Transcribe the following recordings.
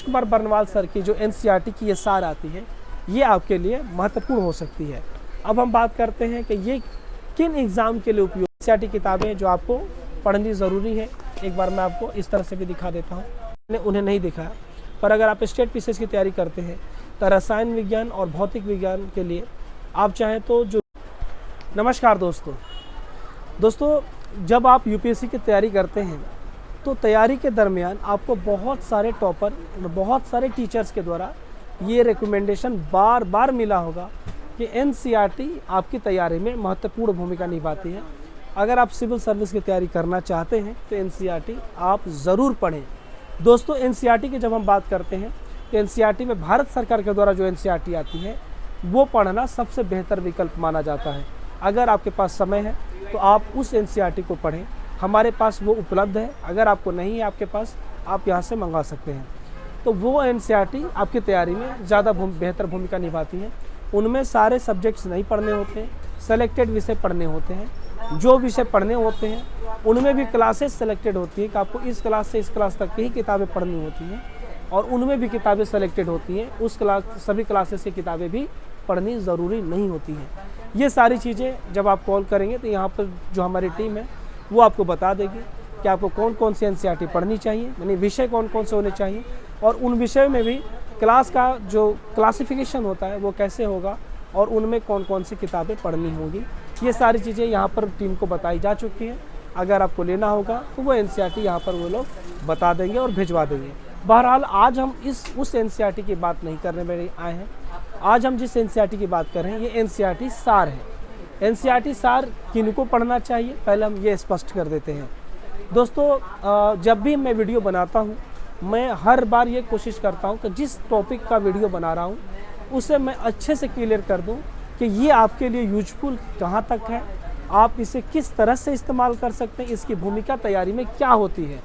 Kumar Barnwal sir की जो NCERT की ये सार आती है, ये आपके लिए महत्वपूर्ण हो सकती है। अब हम बात करते हैं कि ये किन एग्ज़ाम के लिए उपयोग एनसीईआरटी किताबें जो आपको पढ़नी ज़रूरी है। एक बार मैं आपको इस तरह से भी दिखा देता हूँ, मैंने उन्हें नहीं दिखाया, पर अगर आप स्टेट पीसीएस की तैयारी करते हैं तो रसायन विज्ञान और भौतिक विज्ञान के लिए आप चाहें तो जो नमस्कार दोस्तों, जब आप यूपीएससी की तैयारी करते हैं तो तैयारी के दरमियान आपको बहुत सारे टॉपर, बहुत सारे टीचर्स के द्वारा ये रिकमेंडेशन बार बार मिला होगा कि एनसीईआरटी आपकी तैयारी में महत्वपूर्ण भूमिका निभाती है। अगर आप सिविल सर्विस की तैयारी करना चाहते हैं तो एनसीईआरटी आप ज़रूर पढ़ें। दोस्तों, एनसीईआरटी की जब हम बात करते हैं तो एनसीईआरटी में भारत सरकार के द्वारा जो एनसीईआरटी आती है वो पढ़ना सबसे बेहतर विकल्प माना जाता है। अगर आपके पास समय है तो आप उस एनसीईआरटी को पढ़ें, हमारे पास वो उपलब्ध है। अगर आपको नहीं है आपके पास, आप यहाँ से मंगवा सकते हैं। तो वो एनसीईआरटी आपकी तैयारी में ज़्यादा बेहतर भूमिका निभाती है। उनमें सारे सब्जेक्ट्स नहीं पढ़ने होते हैं, सेलेक्टेड विषय पढ़ने होते हैं। जो विषय पढ़ने होते हैं उनमें भी क्लासेस सेलेक्टेड होती है कि आपको इस क्लास से इस क्लास तक की ही किताबें पढ़नी होती हैं, और उनमें भी किताबें सेलेक्टेड होती हैं। उस सभी क्लासेस की किताबें भी पढ़नी ज़रूरी नहीं होती हैं। ये सारी चीज़ें जब आप कॉल करेंगे तो यहाँ पर जो हमारी टीम है वो आपको बता देगी कि आपको कौन कौन सी एनसीईआरटी पढ़नी चाहिए, यानी विषय कौन कौन से होने चाहिए, और उन विषयों में भी क्लास का जो क्लासिफिकेशन होता है वो कैसे होगा, और उनमें कौन कौन सी किताबें पढ़नी होगी। ये सारी चीज़ें यहाँ पर टीम को बताई जा चुकी हैं। अगर आपको लेना होगा तो वो एनसीईआरटी यहाँ पर वो लोग बता देंगे और भिजवा देंगे। बहरहाल आज हम उस एनसीईआरटी की बात नहीं करने में आए हैं। आज हम जिस एनसीईआरटी की बात कर रहे हैं ये एनसीईआरटी सार है। एनसीईआरटी सार किनको पढ़ना चाहिए पहले हम ये स्पष्ट कर देते हैं। दोस्तों, जब भी मैं वीडियो बनाता हूँ मैं हर बार ये कोशिश करता हूँ कि जिस टॉपिक का वीडियो बना रहा हूँ उसे मैं अच्छे से क्लियर कर दूँ कि ये आपके लिए यूजफुल कहाँ तक है, आप इसे किस तरह से इस्तेमाल कर सकते हैं, इसकी भूमिका तैयारी में क्या होती है,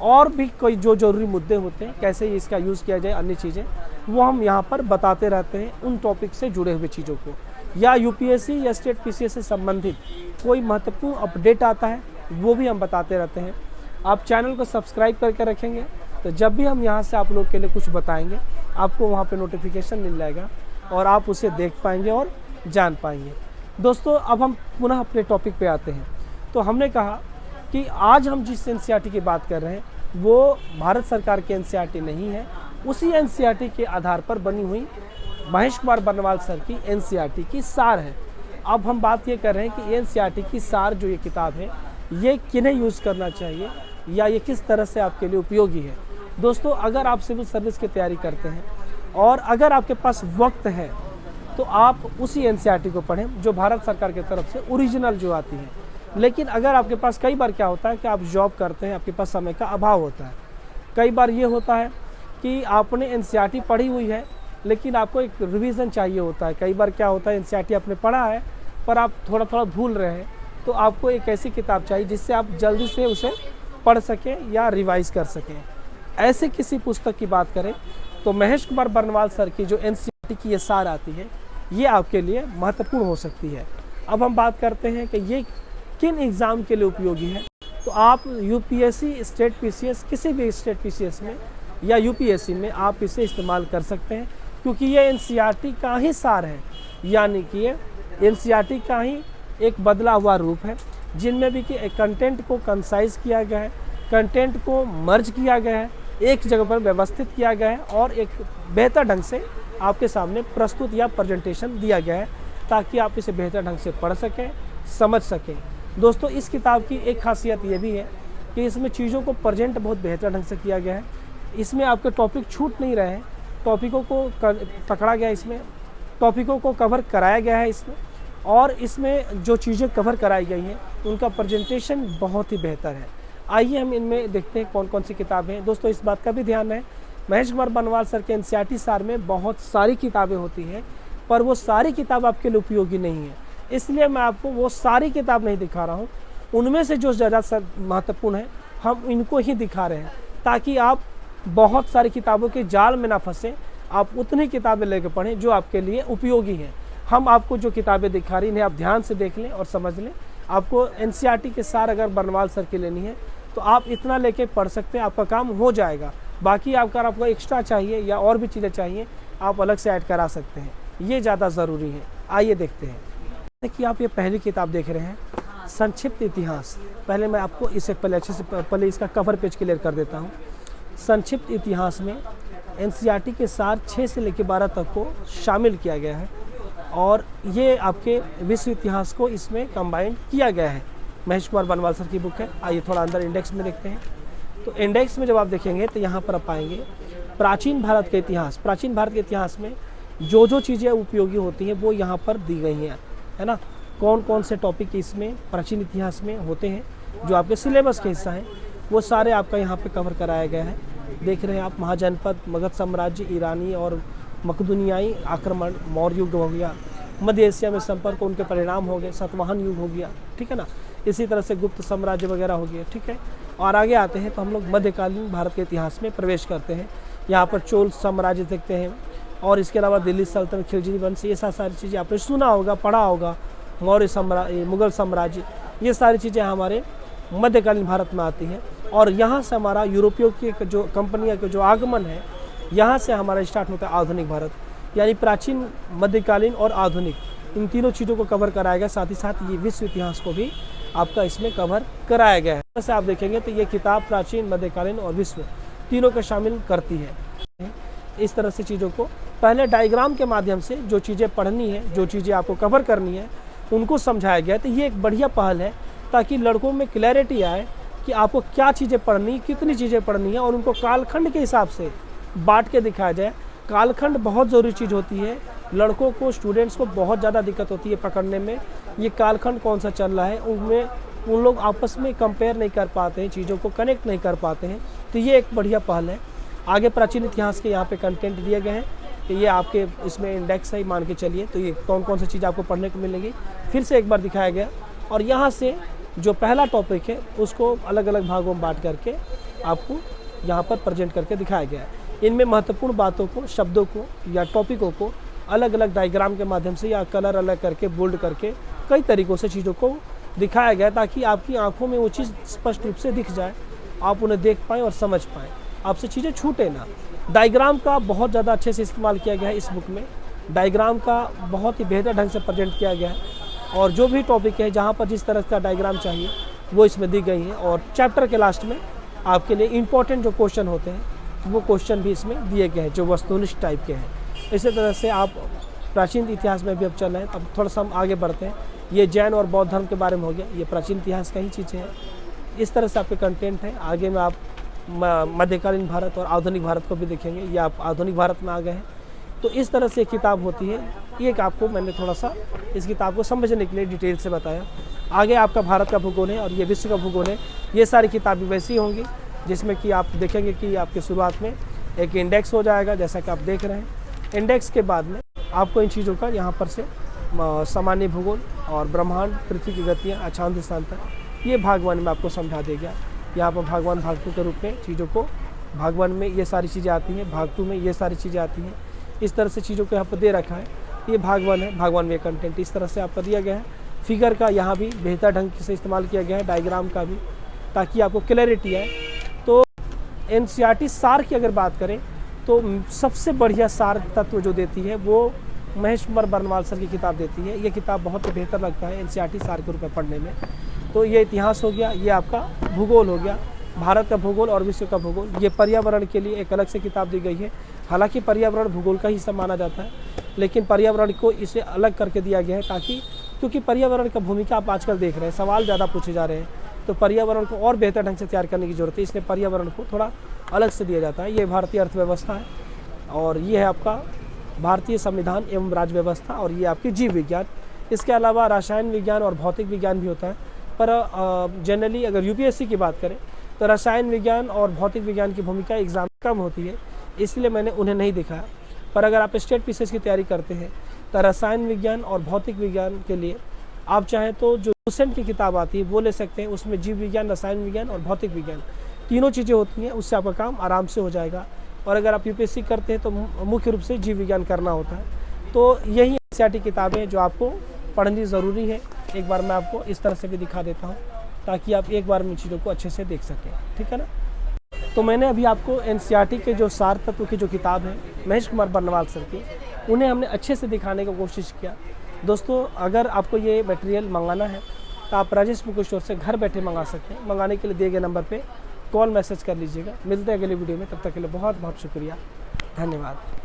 और भी कोई जो ज़रूरी मुद्दे होते हैं, कैसे इसका यूज़ किया जाए, अन्य चीज़ें वो हम यहाँ पर बताते रहते हैं। उन टॉपिक से जुड़े हुए चीज़ों को, या यूपीएससी या स्टेट पीसीएस से संबंधित कोई महत्वपूर्ण अपडेट आता है वो भी हम बताते रहते हैं। आप चैनल को सब्सक्राइब करके रखेंगे तो जब भी हम यहाँ से आप लोग के लिए कुछ बताएंगे आपको वहाँ पे नोटिफिकेशन मिल जाएगा और आप उसे देख पाएंगे और जान पाएंगे। दोस्तों, अब हम पुनः अपने टॉपिक पे आते हैं। तो हमने कहा कि आज हम जिस एनसीईआरटी की बात कर रहे हैं वो भारत सरकार की एनसीईआरटी नहीं है, उसी एनसीईआरटी के आधार पर बनी हुई महेश कुमार बर्नवाल सर की एनसीईआरटी की सार है। अब हम बात ये कर रहे हैं कि एनसीईआरटी की सार जो ये किताब है ये किन्हें यूज़ करना चाहिए या ये किस तरह से आपके लिए उपयोगी है। दोस्तों, अगर आप सिविल सर्विस की तैयारी करते हैं और अगर आपके पास वक्त है तो आप उसी एनसीईआरटी को पढ़ें जो भारत सरकार की तरफ से ओरिजिनल जो आती है। लेकिन अगर आपके पास, कई बार क्या होता है कि आप जॉब करते हैं, आपके पास समय का अभाव होता है। कई बार ये होता है कि आपने एनसीईआरटी पढ़ी हुई है लेकिन आपको एक रिवीजन चाहिए होता है। कई बार क्या होता है एनसीईआरटी आपने पढ़ा है पर आप थोड़ा थोड़ा भूल रहे हैं, तो आपको एक ऐसी किताब चाहिए जिससे आप जल्दी से उसे पढ़ सकें या रिवाइज कर सकें। ऐसे किसी पुस्तक की बात करें तो महेश कुमार बर्नवाल सर की जो एनसीईआरटी की ये सार आती है ये आपके लिए महत्वपूर्ण हो सकती है। अब हम बात करते हैं कि ये किन एग्ज़ाम के लिए उपयोगी है। तो आप यूपीएससी, स्टेट पीसीएस, किसी भी स्टेट पीसीएस में या यूपीएससी में आप इसे इस्तेमाल कर सकते हैं, क्योंकि ये एनसीईआरटी का ही सार है, यानी कि ये एनसीईआरटी का ही एक बदला हुआ रूप है, जिनमें भी कि कंटेंट को कंसाइज किया गया है, कंटेंट को मर्ज किया गया है, एक जगह पर व्यवस्थित किया गया है और एक बेहतर ढंग से आपके सामने प्रस्तुत या प्रेजेंटेशन दिया गया है ताकि आप इसे बेहतर ढंग से पढ़ सकें, समझ सकें। दोस्तों, इस किताब की एक खासियत ये भी है कि इसमें चीज़ों को प्रेजेंट बहुत बेहतर ढंग से किया गया है। इसमें आपके टॉपिक छूट नहीं रहे हैं, टॉपिकों को पकड़ा गया, इसमें टॉपिकों को कवर कराया गया है इसमें, और इसमें जो चीज़ें कवर कराई गई हैं उनका प्रेजेंटेशन बहुत ही बेहतर है। आइए हम इनमें देखते हैं कौन कौन सी किताबें हैं। दोस्तों, इस बात का भी ध्यान है, महेश कुमार बर्नवाल सर के एनसीईआरटी सार में बहुत सारी किताबें होती हैं पर वो सारी किताब आपके लिए उपयोगी नहीं है, इसलिए मैं आपको वो सारी किताब नहीं दिखा रहा हूँ। उनमें से जो ज़्यादा महत्वपूर्ण है हम इनको ही दिखा रहे हैं ताकि आप बहुत सारी किताबों के जाल में ना फंसे, आप उतनी किताबें लेकर पढ़ें जो आपके लिए उपयोगी हैं। हम आपको जो किताबें दिखा रही हैं आप ध्यान से देख लें और समझ लें। आपको एनसीईआरटी के सार अगर बर्नवाल सर की लेनी है तो आप इतना लेके पढ़ सकते हैं, आपका काम हो जाएगा। बाकी आपको एक्स्ट्रा चाहिए या और भी चीज़ें चाहिए आप अलग से ऐड करा सकते हैं, ये ज़्यादा ज़रूरी है। आइए देखते हैं। देखिए आप ये पहली किताब देख रहे हैं, संक्षिप्त इतिहास। पहले मैं आपको इसे अच्छे से पहले इसका कवर पेज क्लियर कर देता हूँ। संक्षिप्त इतिहास में एनसीईआरटी के सार 6 से लेकर 12 तक को शामिल किया गया है और ये आपके विश्व इतिहास को इसमें कंबाइंड किया गया है। महेश कुमार बनवाल सर की बुक है। आइए थोड़ा अंदर इंडेक्स में देखते हैं। तो इंडेक्स में जब आप देखेंगे तो यहाँ पर आप पाएंगे प्राचीन भारत का इतिहास। प्राचीन भारत के इतिहास में जो जो चीज़ें उपयोगी होती हैं वो यहाँ पर दी गई हैं, है ना। कौन कौन से टॉपिक इसमें प्राचीन इतिहास में होते हैं जो आपके सिलेबस के हिस्सा हैं, वो सारे आपका यहाँ पे कवर कराया गया है। देख रहे हैं आप, महाजनपद, मगध साम्राज्य, ईरानी और मकदूनियाई आक्रमण, मौर्य युग हो गया, मध्य एशिया में संपर्क, उनके परिणाम हो गए, सातवाहन युग हो गया, ठीक है ना। इसी तरह से गुप्त साम्राज्य वगैरह हो गया, ठीक है। और आगे आते हैं तो हम लोग मध्यकालीन भारत के इतिहास में प्रवेश करते हैं। यहाँ पर चोल साम्राज्य देखते हैं और इसके अलावा दिल्ली सल्तनत, खिलजी वंश, ये सारी चीज़ें आपने सुना होगा, पढ़ा होगा। मौर्य साम्राज्य, मुगल साम्राज्य, ये सारी चीज़ें हमारे मध्यकालीन भारत में आती हैं। और यहाँ से हमारा यूरोपियों की जो कंपनियाँ का जो आगमन है, यहाँ से हमारा स्टार्ट होता है आधुनिक भारत। यानी प्राचीन, मध्यकालीन और आधुनिक, इन तीनों चीज़ों को कवर कराया गया। साथ ही साथ ये विश्व इतिहास को भी आपका इसमें कवर कराया गया है। जैसे आप देखेंगे तो ये किताब प्राचीन, मध्यकालीन और विश्व तीनों को शामिल करती है। इस तरह से चीज़ों को पहले डायग्राम के माध्यम से जो चीज़ें पढ़नी है, जो चीज़ें आपको कवर करनी है, उनको समझाया गया। तो ये एक बढ़िया पहल है ताकि लड़कों में क्लैरिटी आए कि आपको क्या चीज़ें पढ़नी, कितनी चीज़ें पढ़नी है, और उनको कालखंड के हिसाब से बांट के दिखाया जाए। कालखंड बहुत ज़रूरी चीज़ होती है। लड़कों को, स्टूडेंट्स को बहुत ज़्यादा दिक्कत होती है पकड़ने में, ये कालखंड कौन सा चल रहा है। उनमें उन लोग आपस में कंपेयर नहीं कर पाते हैं, चीज़ों को कनेक्ट नहीं कर पाते हैं। तो ये एक बढ़िया पहल है। आगे प्राचीन इतिहास के यहाँ पे कंटेंट दिए गए हैं कि ये आपके इसमें इंडेक्स है, मान के चलिए। तो ये कौन कौन सी चीज़ आपको पढ़ने को मिलेगी फिर से एक बार दिखाया गया। और यहाँ से जो पहला टॉपिक है उसको अलग अलग भागों में बांट करके आपको यहाँ पर प्रेजेंट करके दिखाया गया है। इनमें महत्वपूर्ण बातों को, शब्दों को या टॉपिकों को अलग अलग डायग्राम के माध्यम से या कलर अलग करके, बोल्ड करके, कई तरीक़ों से चीज़ों को दिखाया गया ताकि आपकी आंखों में वो चीज़ स्पष्ट रूप से दिख जाए, आप उन्हें देख पाएँ और समझ पाएँ, आपसे चीज़ें छूटे ना। डायग्राम का बहुत ज़्यादा अच्छे से इस्तेमाल किया गया है इस बुक में। डायग्राम का बहुत ही बेहतर ढंग से प्रेजेंट किया गया है और जो भी टॉपिक है, जहाँ पर जिस तरह का डायग्राम चाहिए वो इसमें दी गई है। और चैप्टर के लास्ट में आपके लिए इम्पोर्टेंट जो क्वेश्चन होते हैं वो क्वेश्चन भी इसमें दिए गए हैं जो वस्तुनिष्ठ टाइप के हैं। इसी तरह से आप प्राचीन इतिहास में भी अब चल रहे हैं। अब थोड़ा सा हम आगे बढ़ते हैं। ये जैन और बौद्ध धर्म के बारे में हो गया, ये प्राचीन इतिहास का ही चीज़ें हैं। इस तरह से आपके कंटेंट है। आगे में आप मध्यकालीन भारत और आधुनिक भारत को भी देखेंगे। ये आप आधुनिक भारत में आ गए हैं। तो इस तरह से किताब होती है। एक आपको मैंने थोड़ा सा इस किताब को समझने के लिए डिटेल से बताया। आगे आपका भारत का भूगोल है और ये विश्व का भूगोल है। ये सारी किताबें वैसी होंगी जिसमें कि आप देखेंगे कि आपके शुरुआत में एक इंडेक्स हो जाएगा, जैसा कि आप देख रहे हैं। इंडेक्स के बाद में आपको इन चीज़ों का यहाँ पर से सामान्य भूगोल और ब्रह्मांड, पृथ्वी की गतियाँ, अक्षांश स्थानांतर, ये भाग 1 में आपको समझा देगा। यहाँ पर भाग 1, भाग 2 के रूप में चीज़ों को, भाग 1 में ये सारी चीज़ें आती हैं, भाग 2 में ये सारी चीज़ें आती हैं। इस तरह से चीज़ों को यहाँ पर दे रखा है। ये भाग 1 है। भाग 1 में कंटेंट इस तरह से आपका दिया गया है। फिगर का यहाँ भी बेहतर ढंग से इस्तेमाल किया गया है, डायग्राम का भी, ताकि आपको क्लैरिटी आए। तो एनसीईआरटी सार की अगर बात करें तो सबसे बढ़िया सार तत्व जो देती है वो महेश कुमार बनवाल सर की किताब देती है। ये किताब बहुत ही बेहतर लगता है एनसीईआरटी सार के रूप में पढ़ने में। तो ये इतिहास हो गया, ये आपका भूगोल हो गया, भारत का भूगोल और विश्व का भूगोल। ये पर्यावरण के लिए एक अलग से किताब दी गई है। हालांकि पर्यावरण भूगोल का हिस्सा माना जाता है, लेकिन पर्यावरण को इसे अलग करके दिया गया है ताकि, क्योंकि पर्यावरण का भूमिका आप आजकल देख रहे हैं, सवाल ज़्यादा पूछे जा रहे हैं, तो पर्यावरण को और बेहतर ढंग से तैयार करने की ज़रूरत है। इसलिए पर्यावरण को थोड़ा अलग से दिया जाता है। ये भारतीय अर्थव्यवस्था है और ये है आपका भारतीय संविधान एवं राज्य व्यवस्था, और ये आपकी जीव विज्ञान। इसके अलावा रसायन विज्ञान और भौतिक विज्ञान भी होता है। पर जनरली अगर यूपीएससी की बात करें तो रसायन विज्ञान और भौतिक विज्ञान की भूमिका एग्जाम कम होती है, इसलिए मैंने उन्हें नहीं दिखाया। पर अगर आप स्टेट पीसीएस की तैयारी करते हैं तो रसायन विज्ञान और भौतिक विज्ञान के लिए आप चाहें तो जो लूसेंट की किताब आती है वो ले सकते हैं। उसमें जीव विज्ञान, रसायन विज्ञान और भौतिक विज्ञान तीनों चीज़ें होती हैं, उससे आपका काम आराम से हो जाएगा। और अगर आप यूपीएससी करते हैं तो मुख्य रूप से जीव विज्ञान करना होता है। तो यही एनसीईआरटी किताबें जो आपको पढ़नी ज़रूरी है। एक बार मैं आपको इस तरह से भी दिखा देता हूँ ताकि आप एक बार में चीज़ों को अच्छे से देख सकें, ठीक है ना। तो मैंने अभी आपको एनसीईआरटी के जो सार तत्व की जो किताब है महेश कुमार बर्नवाल सर की, उन्हें हमने अच्छे से दिखाने की कोशिश किया। दोस्तों, अगर आपको ये मटेरियल मंगाना है तो आप राजेश बुक स्टोर से घर बैठे मंगा सकते हैं। मंगाने के लिए दिए गए नंबर पे कॉल मैसेज कर लीजिएगा। मिलते हैं अगले वीडियो में, तब तक के लिए बहुत बहुत शुक्रिया, धन्यवाद।